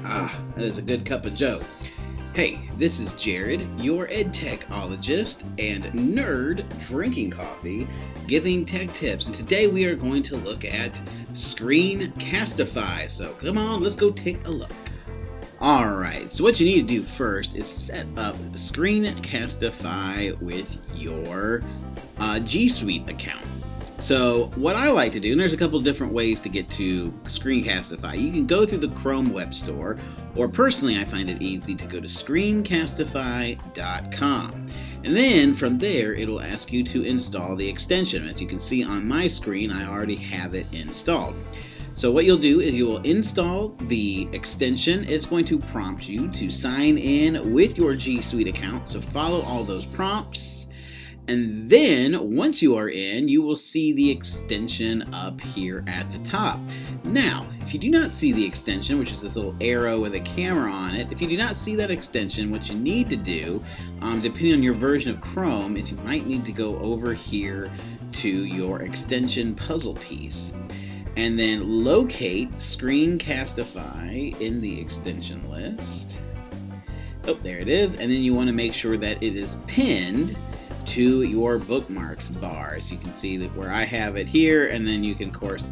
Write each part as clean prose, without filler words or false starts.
That is a good cup of joe. Hey, this is Jared, your EdTech-ologist and nerd drinking coffee, giving tech tips. And today we are going to look at Screencastify. So come on, let's go take a look. Alright, so what you need to do first is set up Screencastify with your G Suite account. So what I like to do, and there's a couple different ways to get to Screencastify. You can go through the Chrome Web Store, or personally I find it easy to go to Screencastify.com. And then from there it'll ask you to install the extension. As you can see on my screen, I already have it installed. So what you'll do is you will install the extension. It's going to prompt you to sign in with your G Suite account, so follow all those prompts. And then, once you are in, you will see the extension up here at the top. Now, if you do not see the extension, which is this little arrow with a camera on it, if you do not see that extension, what you need to do, depending on your version of Chrome, is you might need to go over here to your extension puzzle piece. And then locate Screencastify in the extension list. Oh, there it is. And then you want to make sure that it is pinned to your bookmarks bar. As you can see that where I have it here, and then you can of course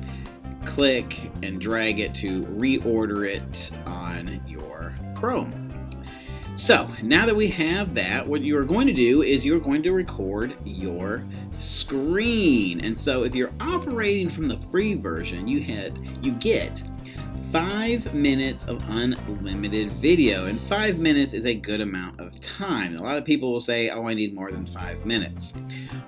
click and drag it to reorder it on your Chrome. So now that we have that, what you're going to do is you're going to record your screen. And so if you're operating from the free version, you get 5 minutes of unlimited video, and 5 minutes is a good amount of time. A lot of people will say, oh, I need more than 5 minutes.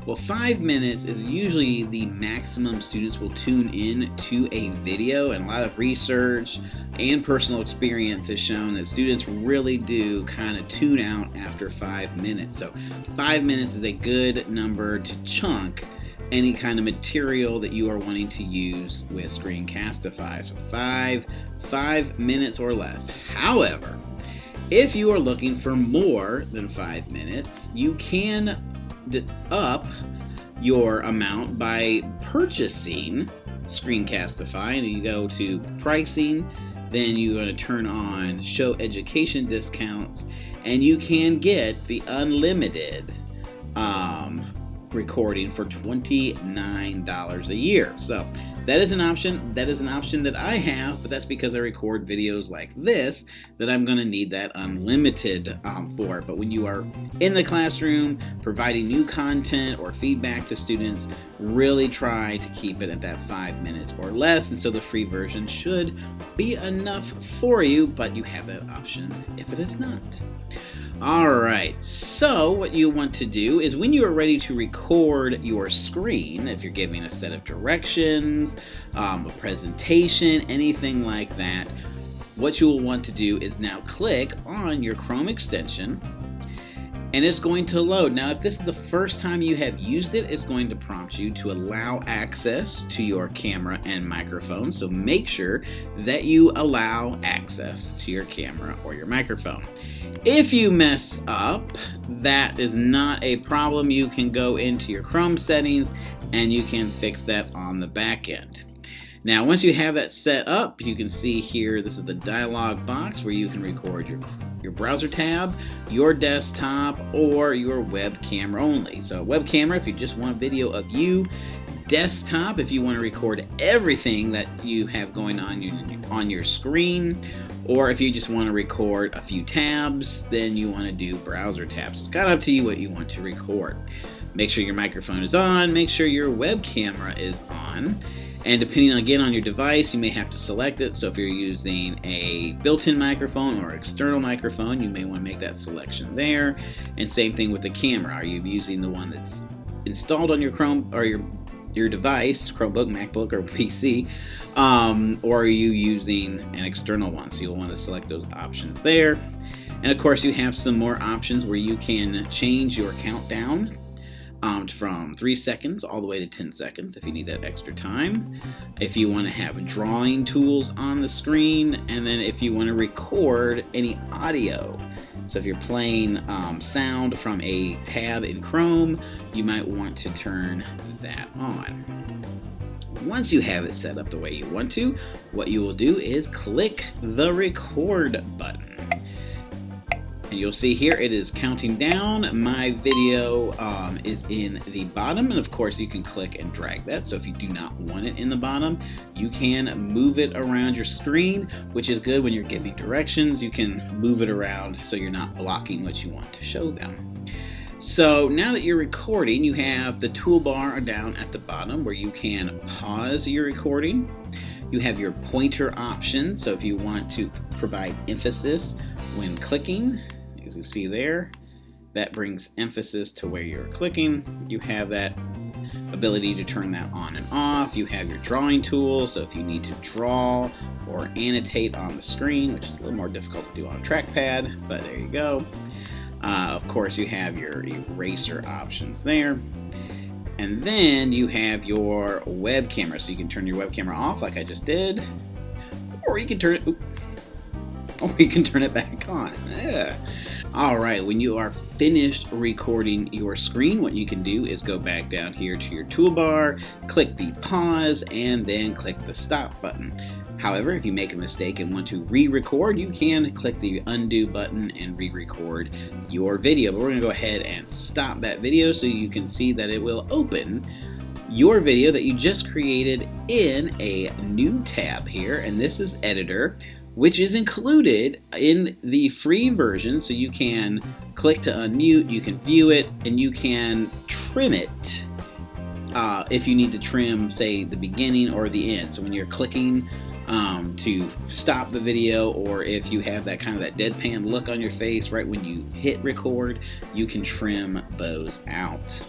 Well, 5 minutes is usually the maximum students will tune in to a video, and a lot of research and personal experience has shown that students really do kind of tune out after 5 minutes. So 5 minutes is a good number to chunk any kind of material that you are wanting to use with Screencastify. So 5 minutes or less. However, if you are looking for more than 5 minutes, you can up your amount by purchasing Screencastify. And you go to pricing, then you're going to turn on show education discounts, and you can get the unlimited recording for $29 a year. So that is an option. That is an option that I have, but that's because I record videos like this that I'm going to need that unlimited for. But when you are in the classroom providing new content or feedback to students, really try to keep it at that 5 minutes or less. And so the free version should be enough for you, but you have that option if it is not. Alright, so what you want to do is when you are ready to record your screen, if you're giving a set of directions, a presentation, anything like that, what you will want to do is now click on your Chrome extension, and it's going to load. Now, if this is the first time you have used it, it's going to prompt you to allow access to your camera and microphone. So make sure that you allow access to your camera or your microphone. If you mess up, that is not a problem. You can go into your Chrome settings and you can fix that on the back end. Now, once you have that set up, you can see here, this is the dialog box where you can record your browser tab, your desktop, or your web camera only. So web camera if you just want video of you, desktop if you want to record everything that you have going on your screen, or if you just want to record a few tabs, then you want to do browser tabs. So it's kind of up to you what you want to record. Make sure your microphone is on, make sure your web camera is on. And depending again on your device, you may have to select it. So if you're using a built-in microphone or external microphone, you may want to make that selection there. And same thing with the camera. Are you using the one that's installed on your Chrome or your device, Chromebook, MacBook, or PC, or are you using an external one? So you'll want to select those options there. And of course, you have some more options where you can change your countdown from 3 seconds all the way to 10 seconds if you need that extra time. If you want to have drawing tools on the screen, and then if you want to record any audio. So if you're playing sound from a tab in Chrome, you might want to turn that on. Once you have it set up the way you want to, what you will do is click the record button. And you'll see here it is counting down. My video is in the bottom, and of course you can click and drag that. So if you do not want it in the bottom, you can move it around your screen, which is good when you're giving directions. You can move it around so you're not blocking what you want to show them. So now that you're recording, you have the toolbar down at the bottom where you can pause your recording. You have your pointer option, so if you want to provide emphasis when clicking, as you see there, that brings emphasis to where you're clicking. You have that ability to turn that on and off. You have your drawing tool, so if you need to draw or annotate on the screen, which is a little more difficult to do on a trackpad, but there you go. Of course, you have your eraser options there. And then you have your web camera, so you can turn your web camera off like I just did, or you can turn it back on. Yeah. All right, when you are finished recording your screen, what you can do is go back down here to your toolbar, click the pause, and then click the stop button. However, if you make a mistake and want to re-record, you can click the undo button and re-record your video. But we're going to go ahead and stop that video so you can see that it will open your video that you just created in a new tab here, and this is Editor, which is included in the free version, so you can click to unmute, you can view it, and you can trim it if you need to trim, say, the beginning or the end. So when you're clicking to stop the video, or if you have that kind of that deadpan look on your face right when you hit record, you can trim those out.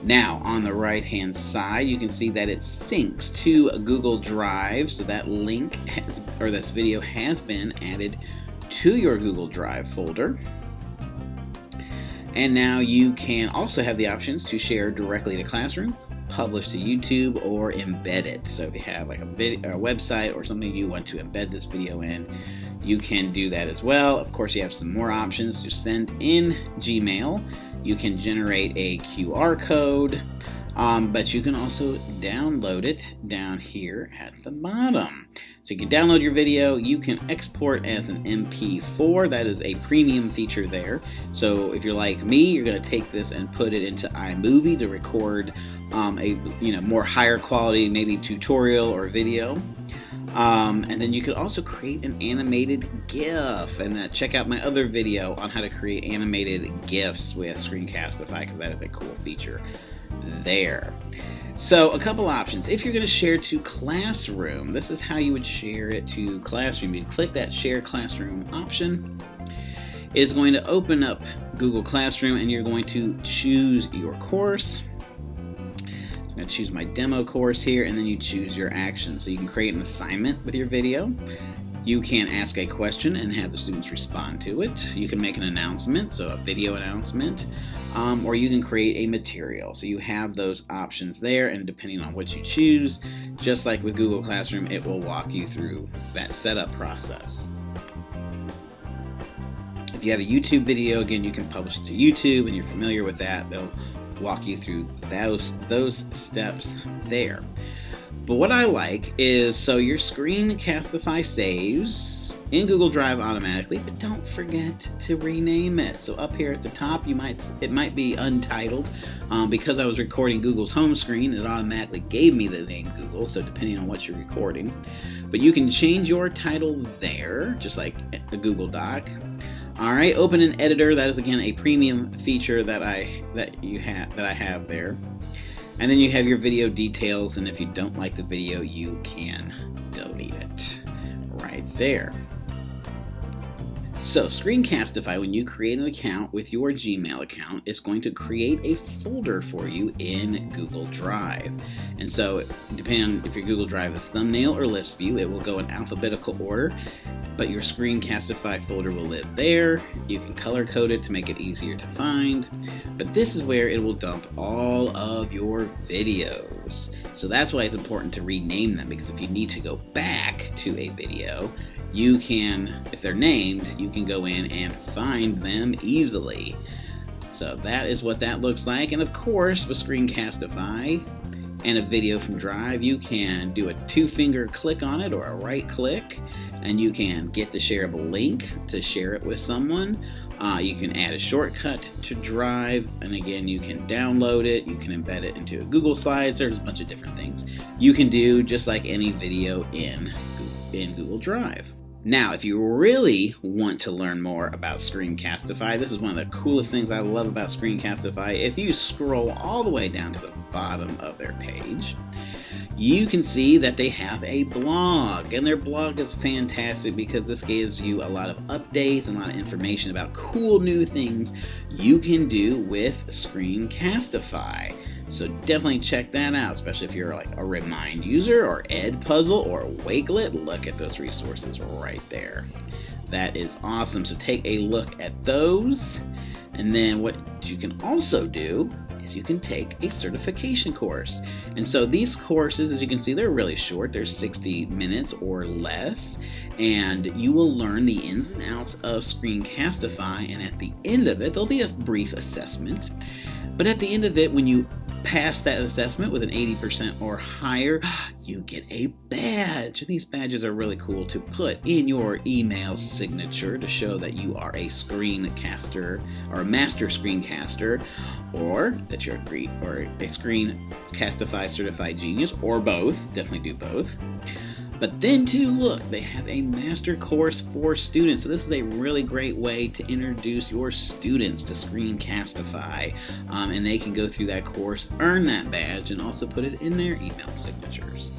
Now, on the right-hand side, you can see that it syncs to a Google Drive, so that link this video has been added to your Google Drive folder. And now you can also have the options to share directly to Classroom, publish to YouTube, or embed it. So if you have like a website or something you want to embed this video in, you can do that as well. Of course, you have some more options to send in Gmail. You can generate a QR code, but you can also download it down here at the bottom. So you can download your video, you can export as an MP4, that is a premium feature there. So if you're like me, you're gonna take this and put it into iMovie to record a more higher quality, maybe tutorial or video. And then you could also create an animated GIF, and check out my other video on how to create animated GIFs with Screencastify, because that is a cool feature there. So a couple options. If you're going to share to Classroom, this is how you would share it to Classroom. You click that Share Classroom option. It is going to open up Google Classroom, and you're going to choose your course. I'm going to choose my demo course here, and then you choose your action. So you can create an assignment with your video. You can ask a question and have the students respond to it. You can make an announcement, so a video announcement, or you can create a material. So you have those options there, and depending on what you choose, just like with Google Classroom, it will walk you through that setup process. If you have a YouTube video, again, you can publish it to YouTube, and you're familiar with that. They'll walk you through those steps there. But what I like is, so your Screencastify saves in Google Drive automatically, but don't forget to rename it. So up here at the top, it might be untitled. Because I was recording Google's home screen, it automatically gave me the name Google, so depending on what you're recording. But you can change your title there, just like a Google Doc. All right, open an editor. That is again a premium feature that I have there. And then you have your video details, and if you don't like the video, you can delete it right there. So Screencastify, when you create an account with your Gmail account, it's going to create a folder for you in Google Drive. And so depending on if your Google Drive is thumbnail or list view, it will go in alphabetical order, but your Screencastify folder will live there. You can color code it to make it easier to find, but this is where it will dump all of your videos. So that's why it's important to rename them, because if you need to go back to a video, you can, if they're named, you can go in and find them easily. So that is what that looks like. And of course, with Screencastify, and a video from Drive, you can do a 2-finger click on it or a right click, and you can get the shareable link to share it with someone. You can add a shortcut to Drive, and again, you can download it, you can embed it into a Google Slides. There's a bunch of different things you can do, just like any video in Google Drive. Now, if you really want to learn more about Screencastify, this is one of the coolest things I love about Screencastify. If you scroll all the way down to the bottom of their page, you can see that they have a blog, and their blog is fantastic because this gives you a lot of updates and a lot of information about cool new things you can do with Screencastify. So definitely check that out, especially if you're like a Remind user or Edpuzzle or Wakelet. Look at those resources right there. That is awesome. So take a look at those. And then what you can also do is you can take a certification course. And so these courses, as you can see, they're really short. They're 60 minutes or less. And you will learn the ins and outs of Screencastify. And at the end of it, there'll be a brief assessment. But at the end of it, when you pass that assessment with an 80% or higher, you get a badge. And these badges are really cool to put in your email signature to show that you are a screencaster or a master screencaster, or that you're a Screencastify certified genius, or both. Definitely do both. But then too, look, they have a master course for students. So this is a really great way to introduce your students to Screencastify. And they can go through that course, earn that badge, and also put it in their email signatures.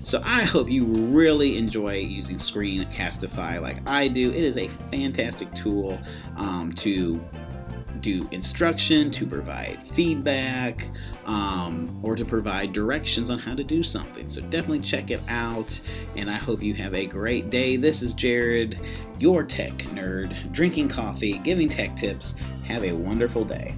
So I hope you really enjoy using Screencastify like I do. It is a fantastic tool to do instruction, to provide feedback, or to provide directions on how to do something. So definitely check it out, and I hope you have a great day. This is Jared, your tech nerd, drinking coffee, giving tech tips. Have a wonderful day.